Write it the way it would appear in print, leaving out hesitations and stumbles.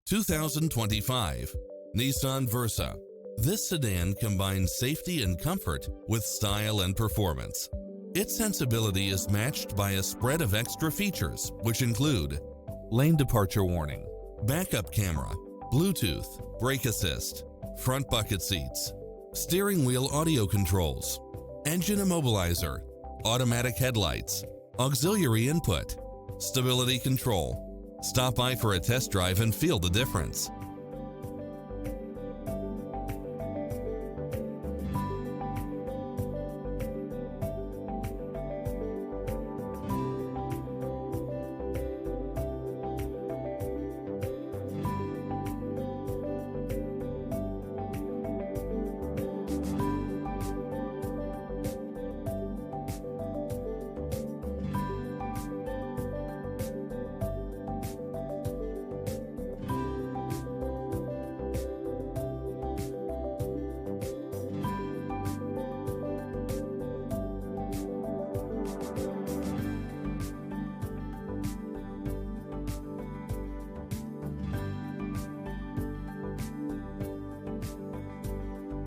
2025 Nissan Versa. This sedan combines safety and comfort with style and performance. Its sensibility is matched by a spread of extra features, which include lane departure warning, backup camera, Bluetooth, brake assist, front bucket seats, steering wheel audio controls, engine immobilizer, automatic headlights, auxiliary input, stability control. Stop by for a test drive and feel the difference.